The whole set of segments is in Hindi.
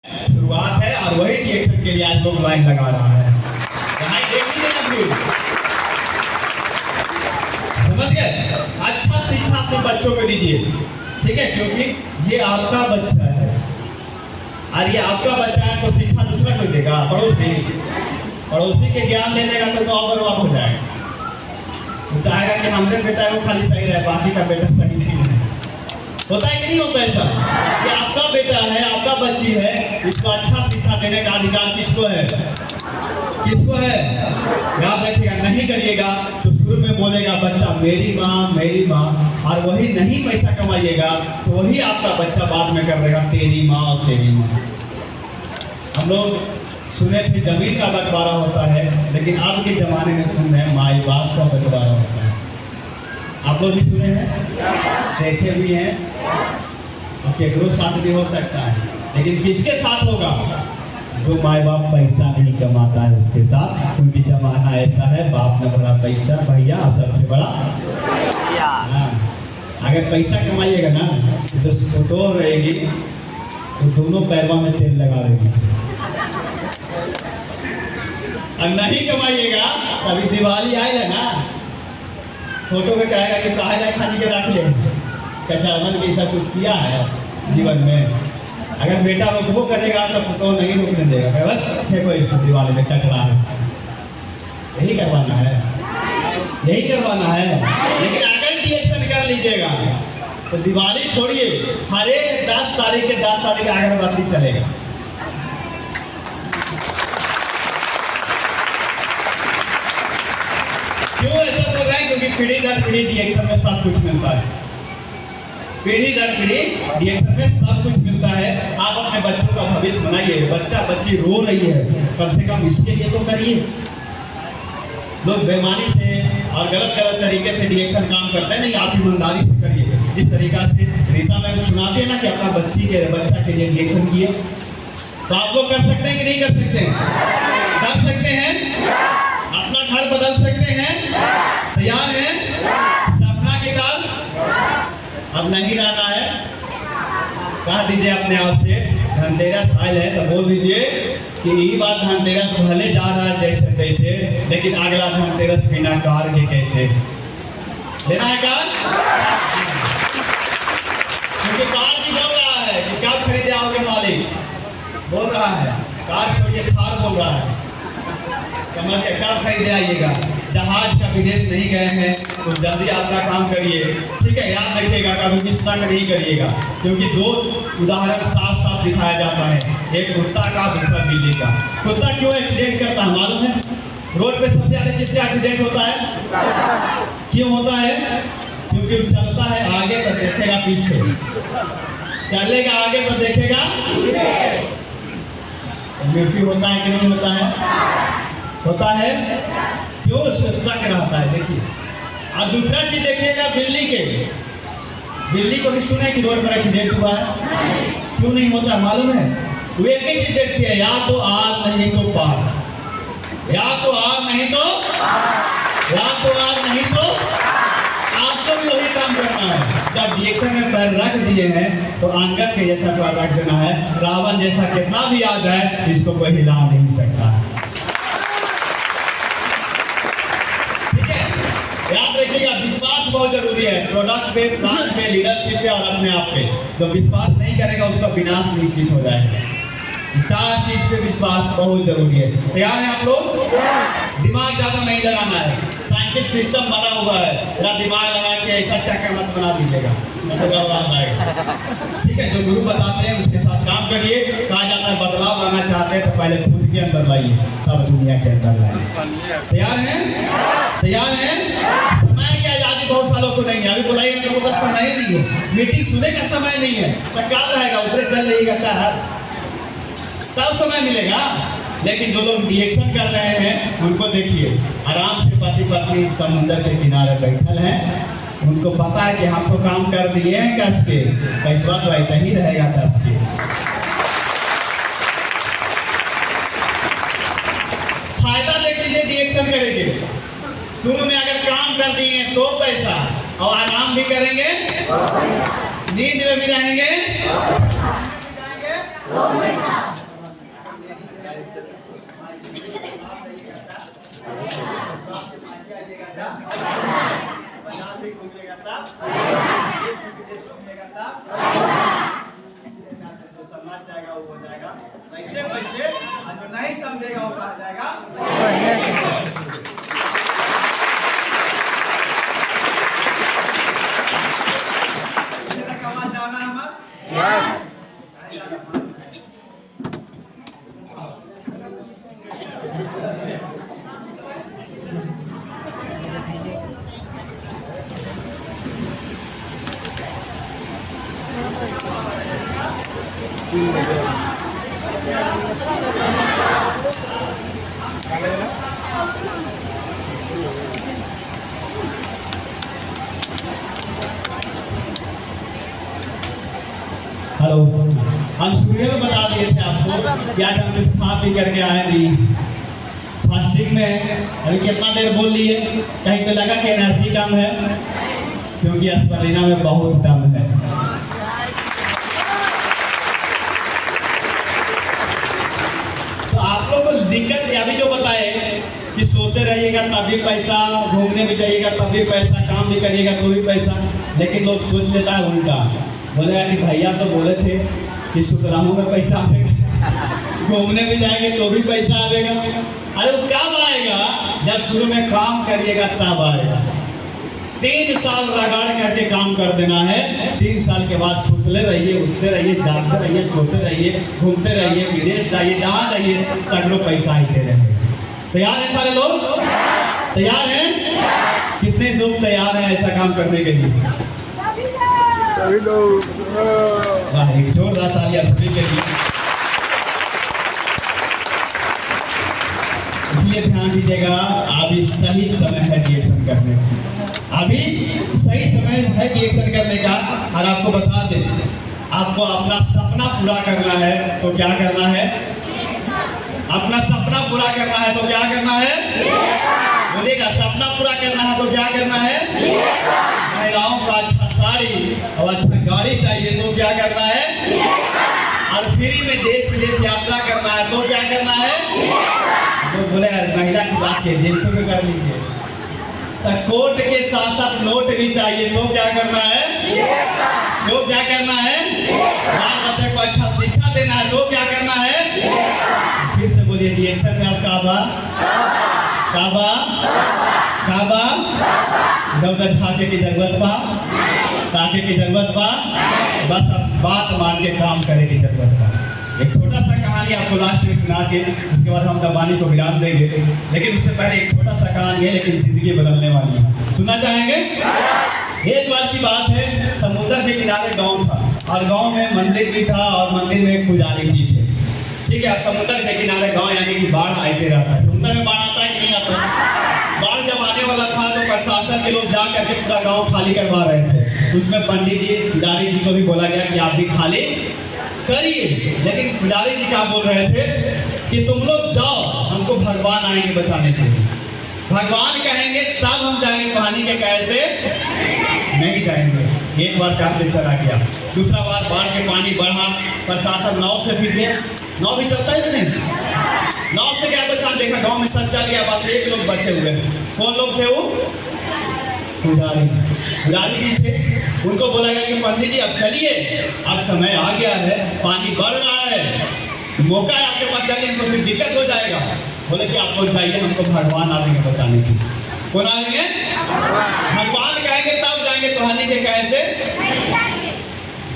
शुरुआत है और वही रिएक्शन के लिए आज लोग लाइन लगा रहा है। यहाँ देख लीजिए ना फिर, समझ गए? अच्छा शिक्षा अपने बच्चों को दीजिए, ठीक है, क्योंकि ये आपका बच्चा है और ये आपका बच्चा है, तो शिक्षा दूसरा कोई देगा? पड़ोसी के ज्ञान ले लेगा तो और बर्बाद हो जाएगा। वो चाहेगा कि हमारे बेटा वो खाली सही रहे, बाकी का बेटा सही नहीं है। होता है कि नहीं होता ऐसा? ये आपका बेटा है, आपका बच्ची है, इसको अच्छा शिक्षा देने का अधिकार किसको है? किसको है? याद रखिएगा, नहीं करिएगा तो शुरू में बोलेगा बच्चा मेरी माँ, और वही नहीं पैसा कमाइएगा तो वही आपका बच्चा बाद में कर देगा तेरी माँ और तेरी माँ। हम लोग सुने थे जमीन का बंटवारा होता है, लेकिन आज के जमाने में सुन रहे हैं माई बाप का बंटवारा होता है। आप लोग भी सुने हैं, देखे भी हैं, और केकरो साथ भी हो सकता है, लेकिन किसके साथ होगा? जो माई बाप पैसा नहीं कमाता है उसके साथ, क्योंकि जमाना ऐसा है, बाप ने बड़ा पैसा, भैया सबसे बड़ा। हाँ, अगर पैसा कमाइएगा ना तो रहेगी, तो दोनों पैरों में तेल लगा देगी। और नहीं कमाइएगा तभी दिवाली आएगा ना, फोटो में कहेगा कि कहा जाए खाली के रख ले, कचावन के ऐसा कुछ किया है जीवन में। अगर बेटा रोकबो करेगा तो फोटो नहीं रोकने देगा, फेंको इसको दीवार में, कचरा है। यही करवाना है, यही करवाना है। लेकिन अगर रिएक्शन कर लीजिएगा तो दिवाली छोड़िए, हर एक 10 तारीख के 10 तारीख अगरबत्ती चलेगा। क्यों ऐसा बोल रहे हैं? क्योंकि पीढ़ी दर पीढ़ी रिएक्शन में सब कुछ मिलता है। पीढ़ी दर पीढ़ी रिएक्शन में सब कुछ मिलता है। आप अपने बच्चों का भविष्य बनाइए। बच्चा बच्ची रो रही है, कम से कम इसके लिए तो करिए। लोग बेईमानी से और गलत तरीके से रिएक्शन काम करते हैं, नहीं, आप ईमानदारी से करिए। जिस तरीका से रीता मैम सुनाती है ना कि अपना बच्चा के लिए रिएक्शन किए, तो आप लोग कर सकते हैं कि नहीं कर सकते हैं? कर सकते हैं। अपना घर बदल सकते हैं। तैयार हैं? सपना के काल अब नहीं रहना है। कह दीजिए अपने आप से, धनतेरस आयल है तो बोल दीजिए कि ये बात धनतेरस भले जा रहा है जैसे तैसे, लेकिन अगला धनतेरस बिना कार के कैसे लेना है कार? क्योंकि कार भी बोल रहा है कि कब खरीदे आओगे मालिक, बोल रहा है। कार छोड़िए, थार बोल रहा है, कमर के कब खरीदे आइएगा। जहाज का विदेश नहीं गए हैं तो जल्दी आपका काम करिए, ठीक है? याद रखिएगा, कभी मिस नहीं करिएगा, क्योंकि 2 उदाहरण साफ साफ दिखाया जाता है, एक कुत्ता का, दूसरा बिल्ली का। कुत्ता क्यों एक्सीडेंट करता है मालूम है? रोड पे सबसे ज़्यादा किसका एक्सीडेंट होता है? क्यों होता है? क्योंकि वो चलता है आगे तो देखेगा पीछे, चलेगा आगे तो देखेगा। मृत्यु होता है कि नहीं होता है? होता है। क्यों? उसमें शक रहता है। देखिए, और दूसरा चीज देखिएगा, बिल्ली को भी सुना है कि रोड पर एक्सीडेंट हुआ है? क्यों नहीं होता मालूम है? वो एक ही चीज देखती है, या तो आग नहीं तो पार, या तो आग नहीं तो, या तो आग नहीं तो। आपको भी वही काम करना है। जब रिएक्शन में पैर रख दिए हैं तो अंगद के जैसा पैर रख देना है। रावण जैसा कितना भी आ जाए, इसको कोई हिला नहीं सकता। याद रखिएगा, विश्वास बहुत जरूरी है। प्रोडक्ट पे, प्लान पे, लीडरशिप पे और अपने आप पे। जो विश्वास नहीं करेगा उसका विनाश निश्चित हो जाएगा। 4 चीज पे विश्वास बहुत जरूरी है। तैयार हैं आप लोग? दिमाग ज्यादा नहीं लगाना है। साइंटिफिक सिस्टम बना हुआ है, मेरा दिमाग लगा के ऐसा चक्का मत बना दीजिएगा, ठीक है? जो गुरु बताते हैं उसके साथ काम करिए। कहा जाता है बदलाव लाना चाहते हैं तो पहले खुद के अंदर लाइए, तब दुनिया के अंदर लाइए। तैयार हैं? तैयार हैं? समय की आजादी बहुत सालों को नहीं है। अभी बुलाइएगा तो बोला समय ही नहीं है, मीटिंग सुनने का समय नहीं है, तो क्या रहेगा? ऊपर चल रहिएगा क्या, तब समय मिलेगा। लेकिन जो लोग रिएक्शन कर रहे हैं उनको देखिए, आराम से पति पत्नी समुद्र के किनारे बैठल हैं। उनको पता है कि हम तो काम कर दिए हैं कस के, पैसा तो ऐसा ही रहेगा कस के। फायदा देख लीजिए रिएक्शन करेंगे। शुरू में अगर काम कर दिए तो पैसा, और आराम भी करेंगे, नींद में भी रहेंगे, समझ जाएगा वो हो जाएगा, वैसे वैसे और जो नहीं समझेगा वो कहा जाएगा। जाना हमारा हेलो, हम शुरू में बता दिए थे आपको कि आज हम कुछ खा पी करके आए नहीं, फास्टिंग में। अभी कितना देर बोल लिए, कहीं पे लगा कि एनर्जी कम है, क्योंकि एस्पिरिना में बहुत दम है। तो आप लोग को दिक्कत अभी जो बताए कि सोते रहिएगा तब भी पैसा, घूमने भी जाइएगा तब भी पैसा, काम भी करिएगा तो भी पैसा, लेकिन लोग सोच लेता है उल्टा, बोलेगा कि भैया तो बोले थे कि सुतरामों में पैसा आएगा, घूमने भी जाएंगे तो भी पैसा आएगा। अरे वो कब आएगा? जब शुरू में काम करिएगा तब आएगा। 3 साल रगड़ करके काम कर देना है, 3 साल के बाद सुतले रहिए, उठते रहिए, जागते रहिए, सोते रहिए, घूमते रहिए, विदेश जाइए, जहाँ जाइए सगरों पैसा ही दे रहे। तैयार हैं सारे लोग? तैयार हैं? कितने लोग तैयार हैं ऐसा काम करने के लिए? एक जोरदार तालियां सभी के लिए। इसलिए ध्यान दीजिएगा, अभी सही समय है रिएक्शन करने का, अभी सही समय है रिएक्शन करने का। और आपको बता दें, आपको अपना सपना पूरा करना है तो क्या करना है? अपना सपना पूरा करना है तो क्या करना है? बोलिएगा, सपना पूरा करना है तो क्या करना है? महिलाओं को अच्छा साड़ी और अच्छा गाड़ी चाहिए तो क्या करना है? और फ्री में देश विदेश यात्रा करना है तो क्या करना है? तो बोले महिला की बात के जेंट्स में कर लीजिए। तो कोट के साथ साथ नोट भी चाहिए तो क्या करना है? तो क्या करना है? बाल बच्चे को अच्छा शिक्षा देना है तो क्या करना है? फिर से बोलिए, रिएक्शन में आप काबा काबा काबा इधर झाके की जरूरत बा, ताके की जरूरत बा, बस अब बात मान के काम करे की जरूरत बा। एक छोटा सा कहानी आपको लास्ट में सुना के उसके बाद हम दबानी को विराम देंगे, लेकिन उससे पहले एक छोटा सा कहानी है, लेकिन जिंदगी बदलने वाली है। सुनना चाहेंगे? एक बार की बात है, समुद्र के किनारे गांव था और गांव में मंदिर भी था और मंदिर में एक पुजारी जी थे। ठीक है, समुद्र के किनारे गांव, यानी कि बाढ़ आते रहता है। समुद्र में बाढ़ आता है कि नहीं आता? बाढ़ जब आने वाला था तो प्रशासन के लोग जा करके पूरा गांव खाली करवा रहे थे। उसमें पंडित जी, पुजारी जी को भी बोला गया कि आप भी खाली करिए, लेकिन पुजारी जी क्या बोल रहे थे कि तुम लोग जाओ, हमको भगवान आएंगे बचाने के लिए। भगवान कहेंगे तब हम जाएंगे, पानी के कैसे नहीं जाएंगे। एक बार कहते चला गया, दूसरा बार बाढ़ के पानी बढ़ा, प्रशासन नाव से फिर गया। नाव भी चलता है कि नहीं? नाव से क्या बचा, देखा गांव में सब चल गया, बस एक लोग बचे हुए। कौन लोग थे वो? पुजारी जी थे। उनको बोला गया कि पंडित जी अब चलिए, अब समय आ गया है, पानी बढ़ रहा है, मौका है आपके पास, चलिए, तो फिर दिक्कत हो जाएगा। बोले कि आपको चाहिए, हमको भगवान आएंगे बचाने के लिए। कौन आएंगे? भगवान कहेंगे तब जाएंगे, कहानी के कैसे।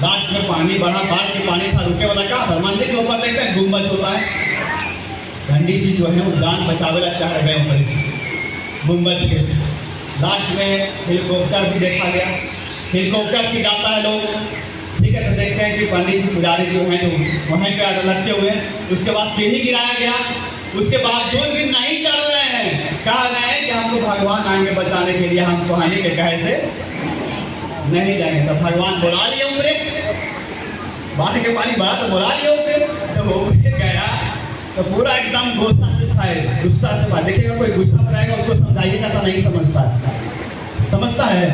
लास्ट में पानी बढ़ा, बाढ़ के पानी था, रुके वाला क्या था? मंदिर के ऊपर देखते हैं गुम्बज होता है, पंडित जी जो है वो जान बचावेला चाह रहे हैं गुम्बज के। लास्ट में हेलीकॉप्टर भी देखा गया, हेलीकॉप्टर से जाता है लोग। ठीक है, तो देखते हैं कि पंडित जी, पुजारी जो हैं जो वहीं पे लटके हुए हैं। उसके बाद सीढ़ी गिराया गया, उसके बावजूद भी नहीं चढ़ रहे हैं, कह रहे हैं कि हमको भगवान आएंगे बचाने के लिए, हम कहानी के कहे से नहीं जाएंगे। तो भगवान बुला लिए ऊपरे, बाढ़ के पानी बढ़ा तो बुला लिए ऊपरे। जब ऊपरे गया तो पूरा एकदम गुस्सा से था, गुस्सा से था। देखिएगा, कोई गुस्सा पर आएगा उसको समझाइएगा तो नहीं समझता है, समझता है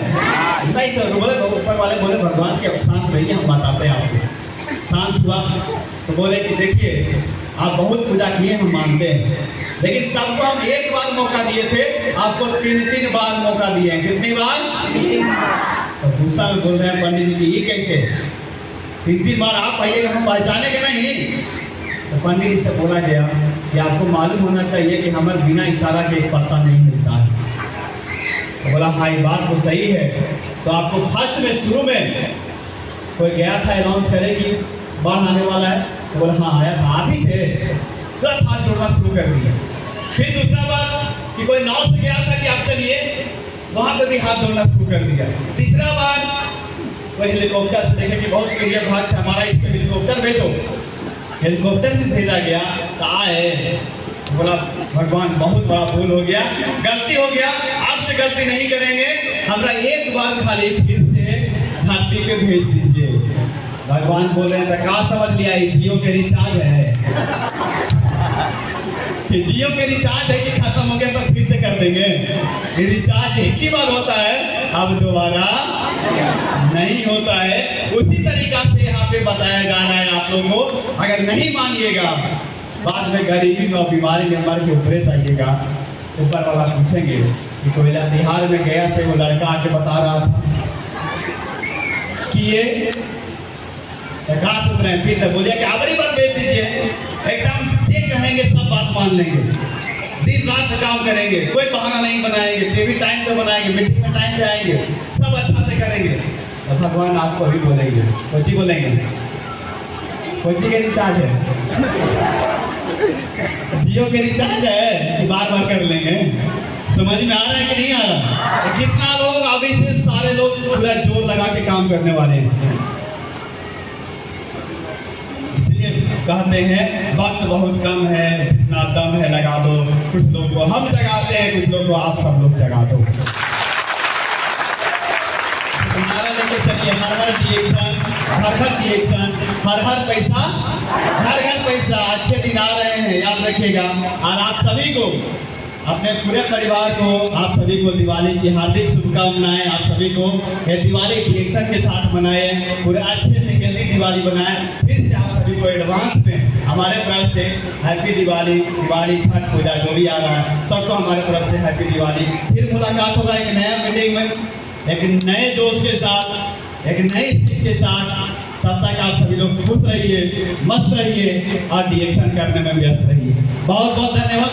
नहीं। बोले ऊपर वाले बोले भगवान के शांत रहिए, हम बताते हैं आपको। शांत हुआ तो बोले कि देखिए आप बहुत पूजा किए, हम मानते हैं, लेकिन सबको हम एक बार मौका दिए थे, आपको 3-3 बार मौका दिए हैं। कितनी बार? 3 बार। तो गुस्सा में बोल रहे हैं पंडित जी कि ये कैसे 3-3 बार आप आइएगा, हम पहचानेंगे नहीं। तो पंडित जी से बोला गया कि आपको मालूम होना चाहिए कि हमारे बिना इशारा के एक पत्ता नहीं हिलता है। तो बोला हाँ ये बात तो सही है। तो आपको फर्स्ट में शुरू में कोई गया था अनाउंस करे कि बाढ़ आने वाला है, तो बोला हाँ आया था, आप ही थे, तुरंत हाथ जोड़ना शुरू कर दिया। फिर दूसरा बार कि कोई नाव से गया था कि आप चलिए, वहां पे भी हाथ जोड़ना शुरू कर दिया। तीसरा बार कोई हेलीकॉप्टर से देखे कि बहुत प्रिय भक्त हमारा, इस पर हेलीकॉप्टर भेजो, हेलीकॉप्टर में भेजा गया तो आए, बोला भगवान बहुत बड़ा भूल हो गया, गलती हो गया, आज से गलती नहीं करेंगे, हमरा एक बार खाली फिर से धरती पे भेज दीजिए। भगवान बोल रहे हैं कहा समझ लिया, ये जियो के रिचार्ज है, कि जियो के रिचार्ज है कि खत्म हो गया तो फिर से कर देंगे। ये रिचार्ज एक ही बार होता है, अब दोबारा नहीं होता है। उसी तरीका से यहाँ पे बताया जा रहा है आप लोगों को। अगर नहीं मानिएगा, बाद में गरीबी में और बीमारी में मर के ऊपर आइएगा, ऊपर वाला पूछेंगे कि कोयला बिहार में गया से वो लड़का आके बता रहा था कि ये कहा सुन रहे हैं, फिर से बोलिए कि आखिरी बार भेज दीजिए, एकदम चेक कहेंगे, सब बात मान लेंगे, दिन रात काम करेंगे, कोई बहाना नहीं बनाएंगे, टीवी टाइम पे बनाएंगे, मीटिंग में टाइम पे आएंगे, सब अच्छा से करेंगे। तो भगवान आपको भी बोलेंगे, कोची बोलेंगे, कोची के रिचार्ज है, जियो के रिचार्ज है कि बार बार कर लेंगे। समझ में आ रहा है कि नहीं आ रहा? कितना लोग अभी से सारे लोग पूरा जोर लगा के काम करने वाले हैं। इसलिए कहते हैं वक्त बहुत कम है, जितना दम है लगा दो। कुछ लोग को हम जगाते हैं, कुछ लोग को आप सब लोग जगा दो। नारा लेके चलिए, हर हर रिएक्शन, हर हर रिएक्शन, हर हर पैसा, घर घर पैसा। अच्छे दिन आ रहे हैं, याद रखिएगा। और आप सभी को, अपने पूरे परिवार को, आप सभी को दिवाली की हार्दिक शुभकामनाएं। आप सभी को ये दिवाली रिएक्शन के साथ मनाए, पूरे अच्छे से जल्दी दिवाली बनाए। फिर से आप सभी को एडवांस में हमारे तरफ से हैप्पी दिवाली, दिवाली, छठ पूजा जो भी आ रहा है, सबको हमारे तरफ से हैप्पी दिवाली। फिर मुलाकात होगा एक नया मीटिंग में, एक नए जोश के साथ, एक नई सीख के साथ। तब तक आप सभी लोग खुश रहिए, मस्त रहिए और रिएक्शन करने में व्यस्त रहिए। बहुत बहुत धन्यवाद।